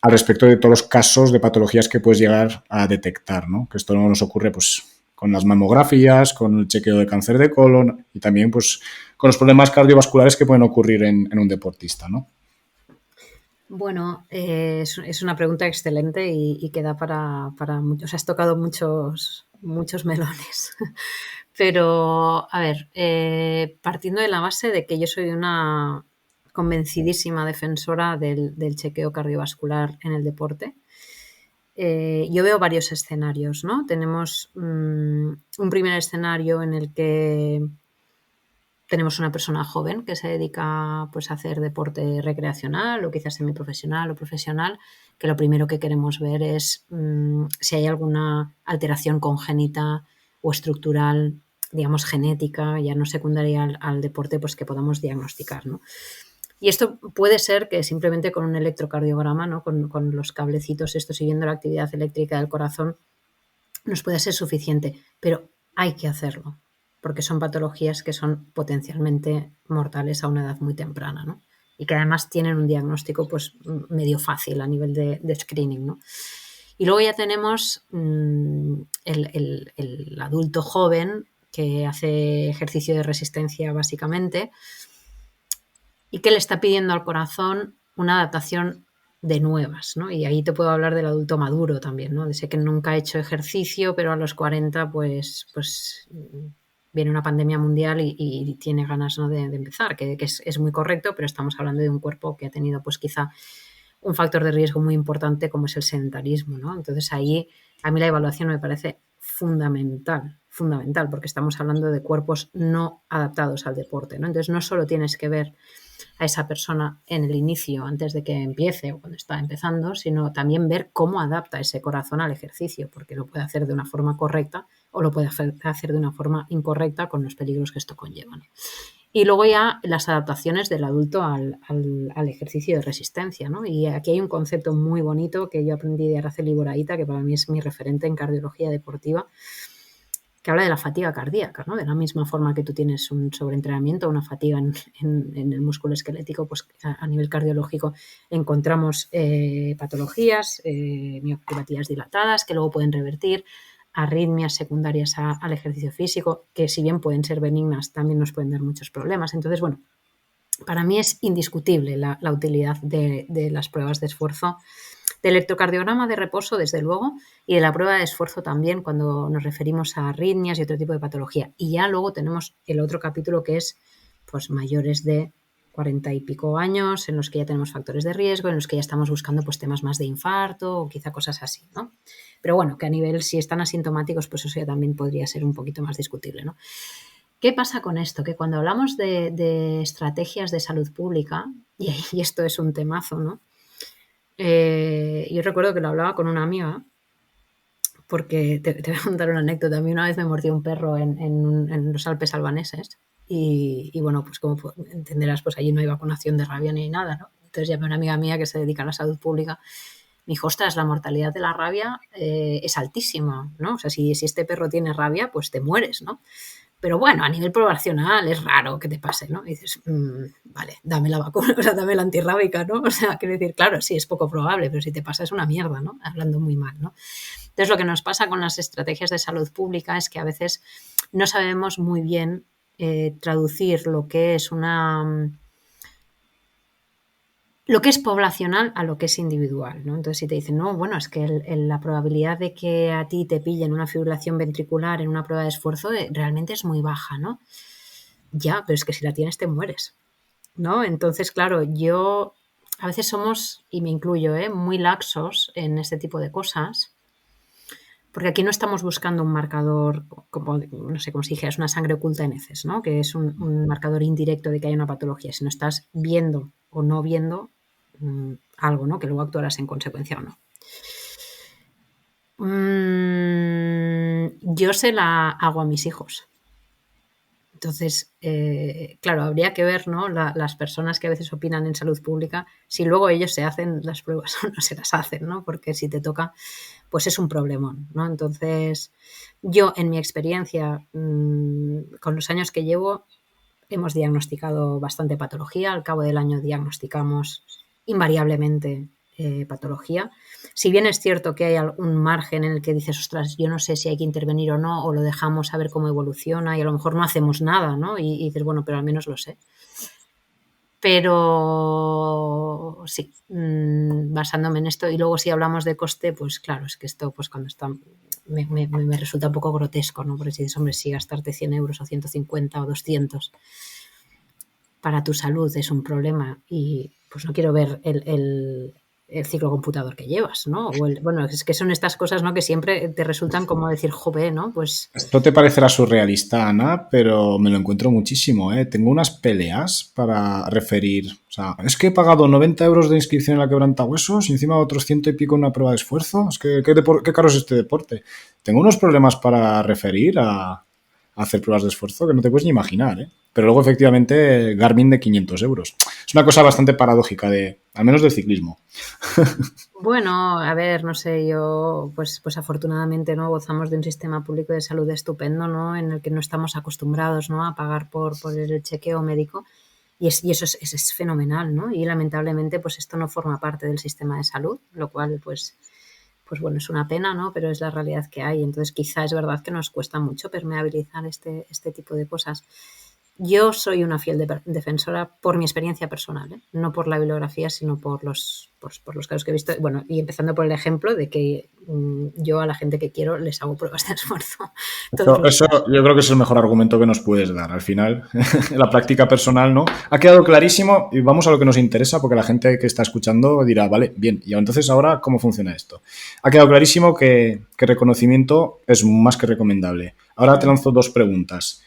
al respecto de todos los casos de patologías que puedes llegar a detectar, ¿no? Que esto no nos ocurre pues con las mamografías, con el chequeo de cáncer de colon y también pues con los problemas cardiovasculares que pueden ocurrir en un deportista, ¿no? Bueno, es una pregunta excelente y que da para muchos. Has tocado muchos melones. Pero, a ver, partiendo de la base de que yo soy una convencidísima defensora del chequeo cardiovascular en el deporte, yo veo varios escenarios, ¿no? Tenemos un primer escenario en el que tenemos una persona joven que se dedica pues, a hacer deporte recreacional o quizás semiprofesional o profesional, que lo primero que queremos ver es si hay alguna alteración congénita o estructural, digamos genética, ya no secundaria al deporte, pues que podamos diagnosticar, ¿no? Y esto puede ser que simplemente con un electrocardiograma, ¿no? Con los cablecitos estos siguiendo la actividad eléctrica del corazón, nos puede ser suficiente, pero hay que hacerlo, porque son patologías que son potencialmente mortales a una edad muy temprana, ¿no? Y que además tienen un diagnóstico pues medio fácil a nivel de screening, ¿no? Y luego ya tenemos el adulto joven que hace ejercicio de resistencia básicamente y que le está pidiendo al corazón una adaptación de nuevas, ¿no? Y ahí te puedo hablar del adulto maduro también, ¿no? De ese que nunca ha hecho ejercicio, pero a los 40 pues viene una pandemia mundial y tiene ganas, ¿no? de empezar, que es muy correcto, pero estamos hablando de un cuerpo que ha tenido pues quizá un factor de riesgo muy importante como es el sedentarismo, ¿no? Entonces ahí a mí la evaluación me parece fundamental, porque estamos hablando de cuerpos no adaptados al deporte, ¿no? Entonces no solo tienes que ver a esa persona en el inicio, antes de que empiece o cuando está empezando, sino también ver cómo adapta ese corazón al ejercicio, porque lo puede hacer de una forma correcta o lo puede hacer de una forma incorrecta con los peligros que esto conlleva, ¿no? Y luego ya las adaptaciones del adulto al ejercicio de resistencia, ¿no? Y aquí hay un concepto muy bonito que yo aprendí de Araceli Boraita, que para mí es mi referente en cardiología deportiva, que habla de la fatiga cardíaca, ¿no? De la misma forma que tú tienes un sobreentrenamiento, una fatiga en el músculo esquelético, pues a nivel cardiológico encontramos patologías, miocardiopatía dilatadas, que luego pueden revertir, arritmias secundarias al ejercicio físico, que si bien pueden ser benignas, también nos pueden dar muchos problemas. Entonces, bueno, para mí es indiscutible la utilidad de las pruebas de esfuerzo, del electrocardiograma de reposo, desde luego, y de la prueba de esfuerzo también cuando nos referimos a arritmias y otro tipo de patología. Y ya luego tenemos el otro capítulo que es pues mayores de 40 y pico años, en los que ya tenemos factores de riesgo, en los que ya estamos buscando pues temas más de infarto o quizá cosas así, ¿no? Pero bueno, que a nivel, si están asintomáticos, pues eso ya también podría ser un poquito más discutible, ¿no? ¿Qué pasa con esto? Que cuando hablamos de estrategias de salud pública, y esto es un temazo, ¿no? Yo recuerdo que lo hablaba con una amiga, porque te voy a contar una anécdota. A mí una vez me mordió un perro en los Alpes albaneses y bueno, pues como entenderás, pues allí no hay vacunación de rabia ni nada, ¿no? Entonces llamé a una amiga mía que se dedica a la salud pública. Me dijo, ostras, la mortalidad de la rabia es altísima, ¿no? O sea, si este perro tiene rabia, pues te mueres, ¿no? Pero bueno, a nivel poblacional es raro que te pase, ¿no? Y dices, vale, dame la vacuna, o sea, dame la antirrábica, ¿no? O sea, quiero decir, claro, sí, es poco probable, pero si te pasa es una mierda, ¿no? Hablando muy mal, ¿no? Entonces, lo que nos pasa con las estrategias de salud pública es que a veces no sabemos muy bien traducir lo que es poblacional a lo que es individual, ¿no? Entonces, si te dicen, no, bueno, es que la probabilidad de que a ti te pillen una fibrilación ventricular en una prueba de esfuerzo realmente es muy baja, ¿no? Ya, pero es que si la tienes te mueres, ¿no? Entonces, claro, a veces somos, y me incluyo, muy laxos en este tipo de cosas, porque aquí no estamos buscando un marcador, como, no sé cómo se dijera, es una sangre oculta en heces, ¿no? Que es un marcador indirecto de que hay una patología, sino estás viendo o no viendo algo, ¿no? Que luego actuarás en consecuencia o no. yo se la hago a mis hijos. Entonces, claro, habría que ver, ¿no? Las personas que a veces opinan en salud pública, si luego ellos se hacen las pruebas o no se las hacen, ¿no? Porque si te toca, pues es un problemón, ¿no? Entonces, yo en mi experiencia, con los años que llevo, hemos diagnosticado bastante patología. Al cabo del año diagnosticamos invariablemente patología. Si bien es cierto que hay un margen en el que dices, ostras, yo no sé si hay que intervenir o no, o lo dejamos a ver cómo evoluciona y a lo mejor no hacemos nada, ¿no? Y dices, bueno, pero al menos lo sé. Pero sí, basándome en esto, y luego si hablamos de coste, pues claro, es que esto pues cuando está me resulta un poco grotesco, ¿no? Porque si dices, hombre, si gastarte 100 euros o 150 o 200 para tu salud es un problema y pues no quiero ver el ciclo computador que llevas, ¿no? Bueno, es que son estas cosas, ¿no? Que siempre te resultan como decir, jope, ¿no? Pues Esto te parecerá surrealista, Ana, pero me lo encuentro muchísimo, ¿eh? Tengo unas peleas para referir. O sea, es que he pagado 90 euros de inscripción en la quebrantahuesos y encima otros ciento y pico en una prueba de esfuerzo. Es que, ¿qué caro es este deporte? Tengo unos problemas para referir a hacer pruebas de esfuerzo que no te puedes ni imaginar, ¿eh? Pero luego, efectivamente, Garmin de 500 euros. Es una cosa bastante paradójica, al menos del ciclismo. bueno, a ver, no sé, yo pues afortunadamente no gozamos de un sistema público de salud estupendo, ¿no? En el que no estamos acostumbrados, ¿no? A pagar por el chequeo médico y eso es fenomenal, ¿no? Y lamentablemente pues esto no forma parte del sistema de salud, lo cual pues bueno, es una pena, ¿no? Pero es la realidad que hay. Entonces quizá es verdad que nos cuesta mucho permeabilizar este tipo de cosas. Yo soy una fiel defensora por mi experiencia personal, ¿eh? No por la bibliografía, sino por los casos que he visto. Bueno, y empezando por el ejemplo de que yo a la gente que quiero les hago pruebas de esfuerzo todos los Eso días. yo creo que es el mejor argumento que nos puedes dar. Al final, la práctica personal, ¿no? Ha quedado clarísimo y vamos a lo que nos interesa porque la gente que está escuchando dirá, vale, bien, y entonces ahora, ¿cómo funciona esto? Ha quedado clarísimo que reconocimiento es más que recomendable. Ahora te lanzo dos preguntas.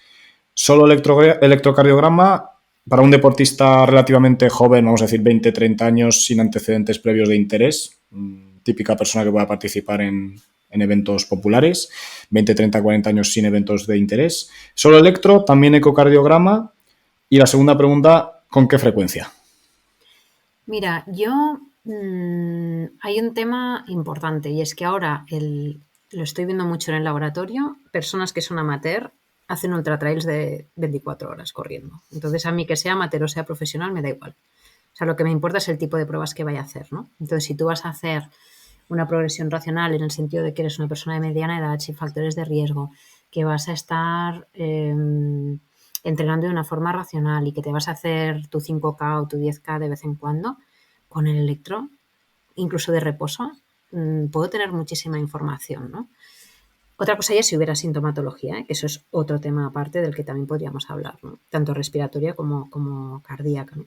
¿Solo electrocardiograma para un deportista relativamente joven, vamos a decir 20, 30 años, sin antecedentes previos de interés? Típica persona que pueda participar en eventos populares, 20, 30, 40 años sin eventos de interés. Solo electro, también ecocardiograma. Y la segunda pregunta, ¿con qué frecuencia? Mira, yo hay un tema importante y es que ahora lo estoy viendo mucho en el laboratorio, personas que son amateur hacen ultra trails de 24 horas corriendo. Entonces a mí que sea amateur o sea profesional me da igual. O sea, lo que me importa es el tipo de pruebas que vaya a hacer, ¿no? Entonces si tú vas a hacer una progresión racional en el sentido de que eres una persona de mediana edad, sin factores de riesgo, que vas a estar entrenando de una forma racional y que te vas a hacer tu 5K o tu 10K de vez en cuando, con el electro, incluso de reposo, puedo tener muchísima información, ¿no? Otra cosa ya es si hubiera sintomatología, ¿eh? Que eso es otro tema aparte del que también podríamos hablar, ¿no? Tanto respiratoria como cardíaca, ¿no?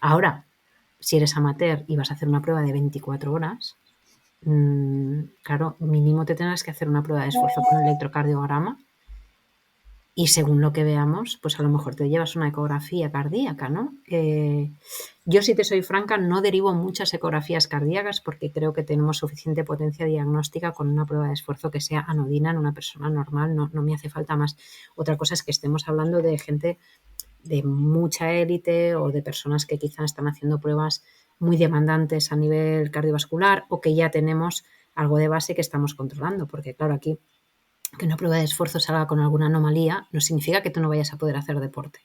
Ahora, si eres amateur y vas a hacer una prueba de 24 horas, claro, mínimo te tendrás que hacer una prueba de esfuerzo con electrocardiograma y según lo que veamos, pues a lo mejor te llevas una ecografía cardíaca, ¿no? Yo, si te soy franca, no derivo muchas ecografías cardíacas porque creo que tenemos suficiente potencia diagnóstica con una prueba de esfuerzo que sea anodina en una persona normal, no me hace falta más. Otra cosa es que estemos hablando de gente de mucha élite o de personas que quizá están haciendo pruebas muy demandantes a nivel cardiovascular o que ya tenemos algo de base que estamos controlando, porque claro, aquí que una prueba de esfuerzo salga con alguna anomalía no significa que tú no vayas a poder hacer deporte.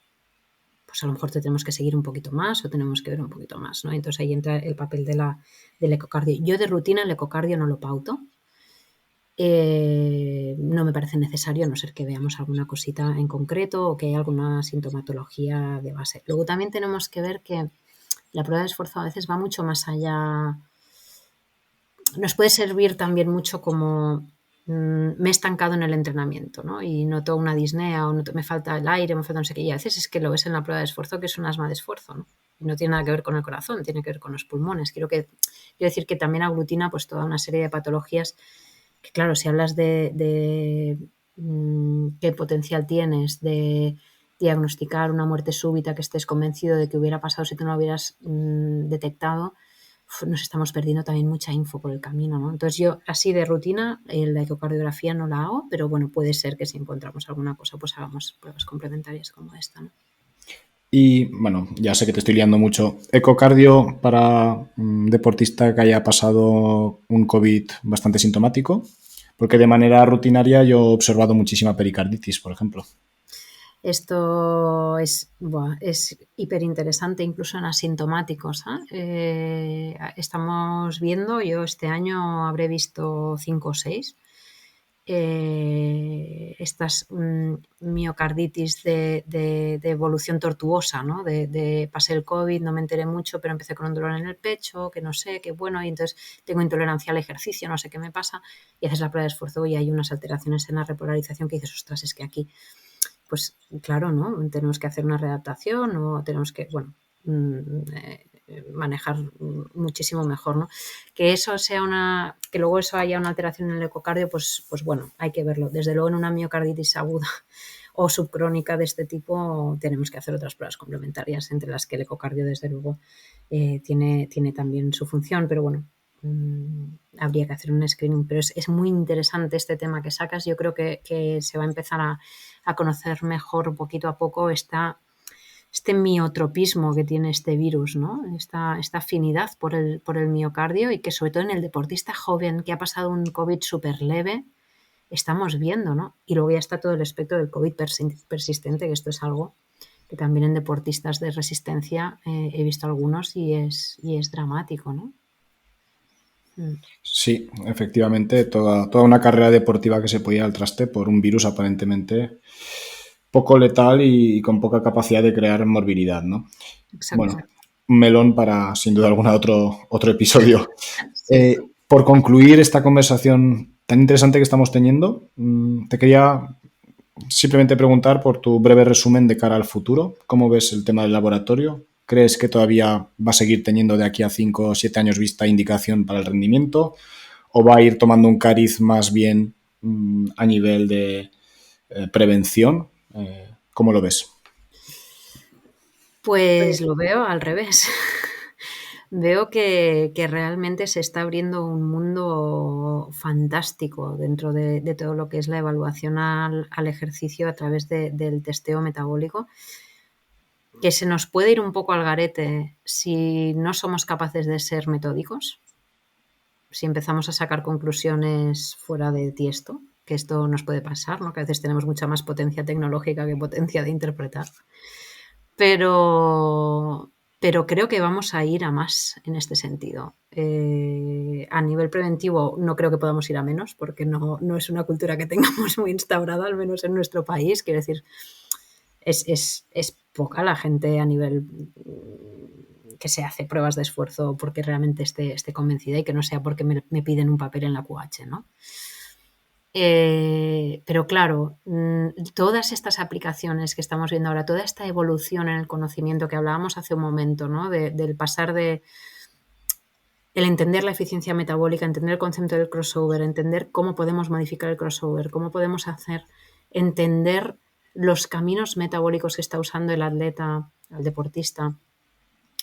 Pues a lo mejor te tenemos que seguir un poquito más o tenemos que ver un poquito más, ¿no? Entonces ahí entra el papel del ecocardio. Yo de rutina el ecocardio no lo pauto. No me parece necesario, a no ser que veamos alguna cosita en concreto o que haya alguna sintomatología de base. Luego también tenemos que ver que la prueba de esfuerzo a veces va mucho más allá. Nos puede servir también mucho como me he estancado en el entrenamiento, ¿no? Y noto una disnea o me falta el aire, me falta no sé qué. Y a veces es que lo ves en la prueba de esfuerzo que es un asma de esfuerzo, ¿no? Y no tiene nada que ver con el corazón, tiene que ver con los pulmones. Quiero decir que también aglutina pues toda una serie de patologías que, claro, si hablas de qué potencial tienes de diagnosticar una muerte súbita que estés convencido de que hubiera pasado si tú no lo hubieras detectado, nos estamos perdiendo también mucha info por el camino, ¿no? Entonces yo así de rutina la ecocardiografía no la hago, pero bueno, puede ser que si encontramos alguna cosa pues hagamos pruebas complementarias como esta, ¿no? Y bueno, ya sé que te estoy liando mucho. Ecocardio para un deportista que haya pasado un COVID bastante sintomático, porque de manera rutinaria yo he observado muchísima pericarditis, por ejemplo. Esto es hiper interesante, incluso en asintomáticos, ¿eh? Estamos viendo, yo este año habré visto 5 o 6, estas miocarditis de evolución tortuosa, ¿no? Pasé el COVID, no me enteré mucho, pero empecé con un dolor en el pecho, que no sé, que bueno, y entonces tengo intolerancia al ejercicio, no sé qué me pasa, y haces la prueba de esfuerzo y hay unas alteraciones en la repolarización que dices, ostras, es que aquí pues claro, ¿no? Tenemos que hacer una readaptación o tenemos que, bueno, manejar muchísimo mejor, ¿no? Que eso sea que luego eso haya una alteración en el ecocardio, pues bueno, hay que verlo. Desde luego en una miocarditis aguda o subcrónica de este tipo tenemos que hacer otras pruebas complementarias, entre las que el ecocardio, desde luego, tiene también su función, pero bueno, habría que hacer un screening. Pero es muy interesante este tema que sacas. Yo creo que se va a empezar a conocer mejor poquito a poco este miotropismo que tiene este virus, ¿no? Esta afinidad por el miocardio, y que sobre todo en el deportista joven que ha pasado un COVID súper leve, estamos viendo, ¿no? Y luego ya está todo el espectro del COVID persistente, que esto es algo que también en deportistas de resistencia he visto algunos y es dramático, ¿no? Sí, efectivamente, toda una carrera deportiva que se puede ir al traste por un virus aparentemente poco letal y con poca capacidad de crear morbilidad, ¿no? Exacto. Bueno, un melón para, sin duda alguna, otro episodio. Sí. Por concluir esta conversación tan interesante que estamos teniendo, te quería simplemente preguntar por tu breve resumen de cara al futuro. ¿Cómo ves el tema del laboratorio? ¿Crees que todavía va a seguir teniendo de aquí a 5 o 7 años vista indicación para el rendimiento? ¿O va a ir tomando un cariz más bien a nivel de prevención? ¿Cómo lo ves? Pues lo veo al revés. Veo que realmente se está abriendo un mundo fantástico dentro de todo lo que es la evaluación al ejercicio a través del testeo metabólico, que se nos puede ir un poco al garete si no somos capaces de ser metódicos, si empezamos a sacar conclusiones fuera de tiesto, que esto nos puede pasar, ¿no? Que a veces tenemos mucha más potencia tecnológica que potencia de interpretar. Pero creo que vamos a ir a más en este sentido. A nivel preventivo no creo que podamos ir a menos, porque no es una cultura que tengamos muy instaurada, al menos en nuestro país. Quiero decir, es poca la gente a nivel que se hace pruebas de esfuerzo porque realmente esté convencida, y que no sea porque me piden un papel en la QH, ¿no? Pero claro, todas estas aplicaciones que estamos viendo ahora, toda esta evolución en el conocimiento que hablábamos hace un momento, ¿no? Del pasar de el entender la eficiencia metabólica, entender el concepto del crossover, entender cómo podemos modificar el crossover, cómo podemos entender los caminos metabólicos que está usando el atleta, el deportista,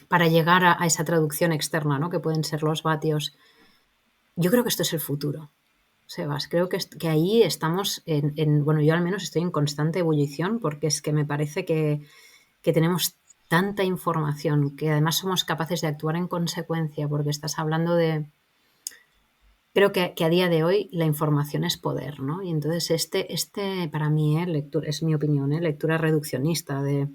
para llegar a esa traducción externa, ¿no? Que pueden ser los vatios. Yo creo que esto es el futuro, Sebas. Creo que ahí estamos bueno, yo al menos estoy en constante ebullición, porque es que me parece que tenemos tanta información, que además somos capaces de actuar en consecuencia, porque estás hablando de... Creo que a día de hoy la información es poder, ¿no? Y entonces para mí, es mi opinión, lectura reduccionista de...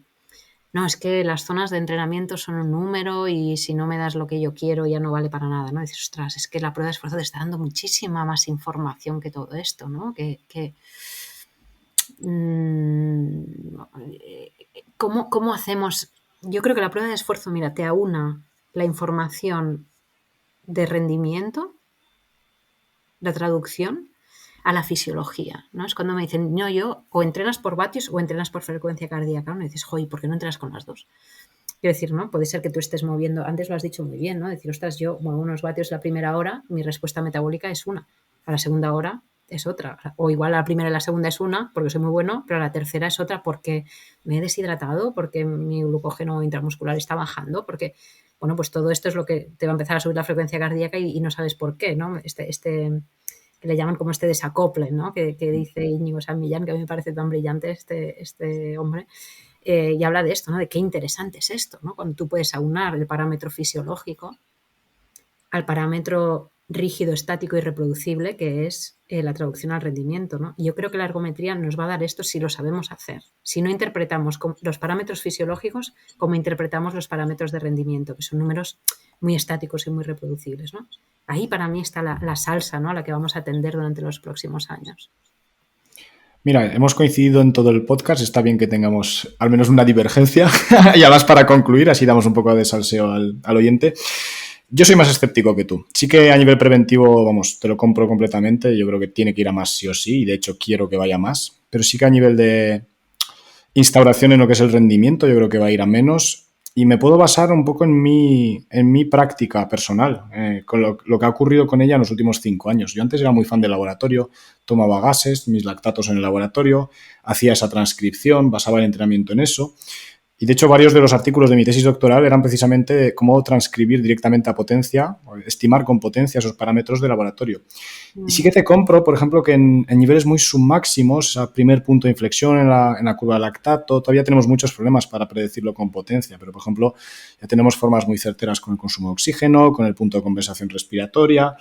No, es que las zonas de entrenamiento son un número y si no me das lo que yo quiero ya no vale para nada, ¿no? Dices, ostras, es que la prueba de esfuerzo te está dando muchísima más información que todo esto, ¿no? ¿Cómo hacemos? Yo creo que la prueba de esfuerzo, mira, te aúna la información de rendimiento, la traducción, a la fisiología, ¿no? Es cuando me dicen, no, yo o entrenas por vatios o entrenas por frecuencia cardíaca, ¿no? Y dices, joder, ¿por qué no entrenas con las dos? Quiero decir, ¿no? Puede ser que tú estés moviendo, antes lo has dicho muy bien, ¿no? Decir, ostras, yo muevo unos vatios la primera hora, mi respuesta metabólica es una, a la segunda hora es otra, o igual a la primera y la segunda es una, porque soy muy bueno, pero a la tercera es otra porque me he deshidratado, porque mi glucógeno intramuscular está bajando, porque bueno, pues todo esto es lo que te va a empezar a subir la frecuencia cardíaca y no sabes por qué, ¿no? Que le llaman como este desacople, ¿no? Que dice Íñigo San Millán, que a mí me parece tan brillante este hombre, y habla de esto, ¿no? De qué interesante es esto, ¿no? Cuando tú puedes aunar el parámetro fisiológico al parámetro rígido, estático y reproducible, que es la traducción al rendimiento, ¿no? Y yo creo que la ergometría nos va a dar esto si lo sabemos hacer. Si no interpretamos los parámetros fisiológicos como interpretamos los parámetros de rendimiento, que son números muy estáticos y muy reproducibles, ¿no? Ahí para mí está la salsa, ¿no? A la que vamos a atender durante los próximos años. Mira, hemos coincidido en todo el podcast, está bien que tengamos al menos una divergencia y además para concluir, así damos un poco de salseo al oyente. Yo soy más escéptico que tú. Sí que a nivel preventivo, vamos, te lo compro completamente, yo creo que tiene que ir a más sí o sí y de hecho quiero que vaya más, pero sí que a nivel de instauración en lo que es el rendimiento yo creo que va a ir a menos y me puedo basar un poco en mi práctica personal, con lo que ha ocurrido con ella en los últimos 5 años. Yo antes era muy fan del laboratorio, tomaba gases, mis lactatos en el laboratorio, hacía esa transcripción, basaba el entrenamiento en eso. Y de hecho varios de los artículos de mi tesis doctoral eran precisamente cómo transcribir directamente a potencia, o estimar con potencia esos parámetros de laboratorio. Y sí que te compro, por ejemplo, que en niveles muy submáximos, a primer punto de inflexión en la curva de lactato, todavía tenemos muchos problemas para predecirlo con potencia, pero por ejemplo ya tenemos formas muy certeras con el consumo de oxígeno, con el punto de compensación respiratoria.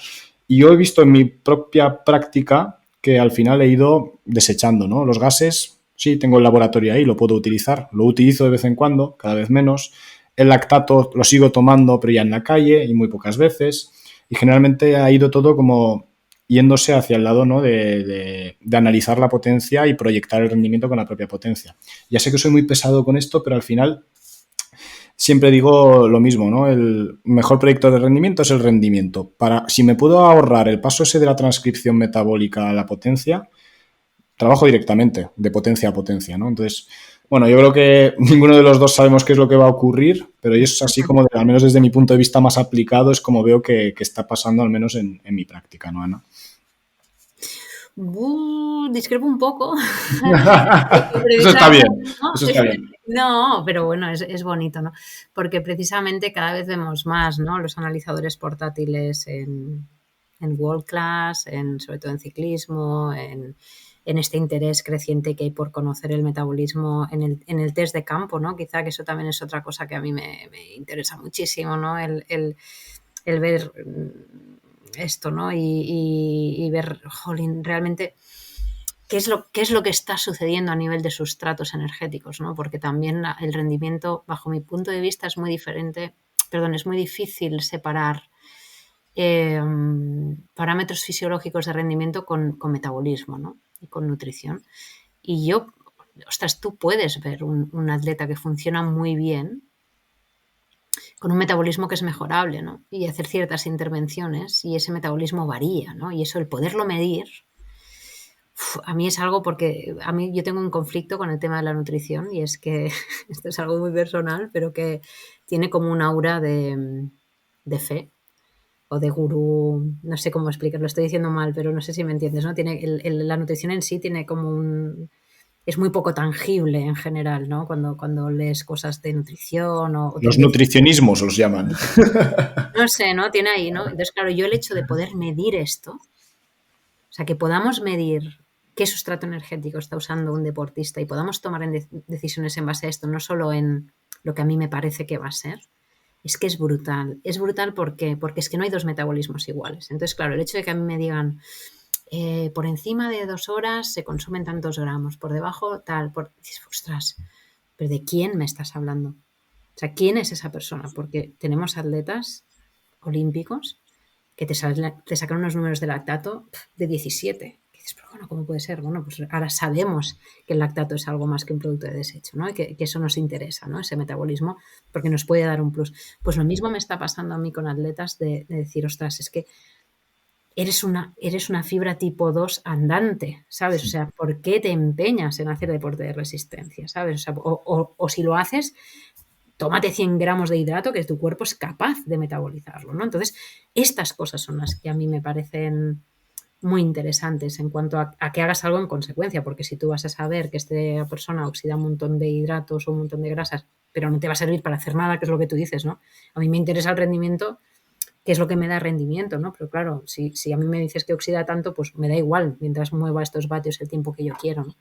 Y yo he visto en mi propia práctica que al final he ido desechando, ¿no? Los gases. Sí, tengo el laboratorio ahí, lo puedo utilizar, lo utilizo de vez en cuando, cada vez menos. El lactato lo sigo tomando, pero ya en la calle y muy pocas veces. Y generalmente ha ido todo como yéndose hacia el lado, ¿no? de analizar la potencia y proyectar el rendimiento con la propia potencia. Ya sé que soy muy pesado con esto, pero al final siempre digo lo mismo, ¿no? El mejor predictor de rendimiento es el rendimiento. Si me puedo ahorrar el paso ese de la transcripción metabólica a la potencia, trabajo directamente, de potencia a potencia, ¿no? Entonces, bueno, yo creo que ninguno de los dos sabemos qué es lo que va a ocurrir, pero es así como, al menos desde mi punto de vista más aplicado, es como veo que está pasando, al menos en mi práctica, ¿no, Ana? Discrepo un poco. Eso está bien, eso está bien. No, pero bueno, es bonito, ¿no? Porque precisamente cada vez vemos más, ¿no? Los analizadores portátiles en World Class, sobre todo en ciclismo, en este interés creciente que hay por conocer el metabolismo en el test de campo, ¿no? Quizá que eso también es otra cosa que a mí me interesa muchísimo, ¿no? El ver esto, ¿no? Y ver, jolín, realmente qué es lo que está sucediendo a nivel de sustratos energéticos, ¿no? Porque también el rendimiento, bajo mi punto de vista, es muy diferente, es muy difícil separar parámetros fisiológicos de rendimiento con metabolismo, ¿no? Y con nutrición. Y tú puedes ver un atleta que funciona muy bien con un metabolismo que es mejorable, ¿no? Y hacer ciertas intervenciones y ese metabolismo varía, ¿no? Y eso, el poderlo medir, a mí es algo, porque yo tengo un conflicto con el tema de la nutrición y es que esto es algo muy personal, pero que tiene como un aura de fe o de gurú, no sé cómo explicarlo, lo estoy diciendo mal, pero no sé si me entiendes, ¿no? La nutrición en sí tiene como es muy poco tangible en general, ¿no? Cuando lees cosas de nutrición o Los nutricionismos los llaman. no sé, ¿no? Tiene ahí, ¿no? Entonces, claro, yo el hecho de poder medir esto, o sea, que podamos medir qué sustrato energético está usando un deportista y podamos tomar decisiones en base a esto, no solo en lo que a mí me parece que va a ser, es que es brutal. Es brutal porque es que no hay dos metabolismos iguales. Entonces, claro, el hecho de que a mí me digan por encima de 2 horas se consumen tantos gramos, por debajo tal, dices, ostras, ¿pero de quién me estás hablando? O sea, ¿quién es esa persona? Porque tenemos atletas olímpicos que te sacan unos números de lactato de 17. Y dices, pero bueno, ¿cómo puede ser? Bueno, pues ahora sabemos que el lactato es algo más que un producto de desecho, ¿no? Y que eso nos interesa, ¿no? Ese metabolismo, porque nos puede dar un plus. Pues lo mismo me está pasando a mí con atletas de decir, ostras, es que eres una fibra tipo 2 andante, ¿sabes? O sea, ¿por qué te empeñas en hacer deporte de resistencia, ¿sabes? O sea, o si lo haces, tómate 100 gramos de hidrato que tu cuerpo es capaz de metabolizarlo, ¿no? Entonces, estas cosas son las que a mí me parecen muy interesantes en cuanto a que hagas algo en consecuencia, porque si tú vas a saber que esta persona oxida un montón de hidratos o un montón de grasas, pero no te va a servir para hacer nada, que es lo que tú dices, ¿no? A mí me interesa el rendimiento, que es lo que me da rendimiento, ¿no? Pero claro, si a mí me dices que oxida tanto, pues me da igual mientras mueva estos vatios el tiempo que yo quiero, ¿no?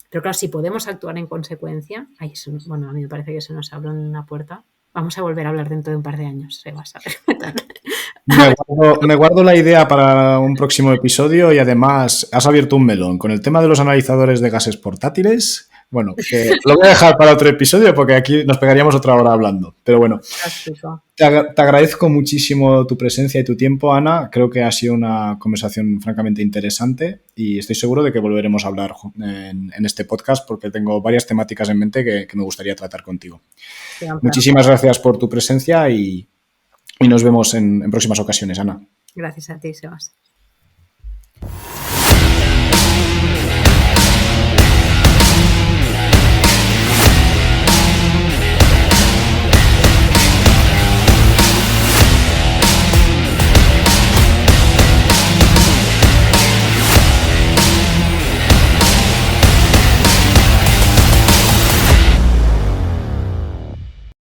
Pero claro, si podemos actuar en consecuencia, bueno, a mí me parece que se nos abre una puerta. Vamos a volver a hablar dentro de un par de años, se va a saber. Me guardo la idea para un próximo episodio y además has abierto un melón con el tema de los analizadores de gases portátiles. Bueno, que lo voy a dejar para otro episodio porque aquí nos pegaríamos otra hora hablando. Pero bueno, te agradezco muchísimo tu presencia y tu tiempo, Ana. Creo que ha sido una conversación francamente interesante y estoy seguro de que volveremos a hablar en este podcast porque tengo varias temáticas en mente que me gustaría tratar contigo. Muchísimas gracias por tu presencia y nos vemos en próximas ocasiones, Ana. Gracias a ti, Sebas.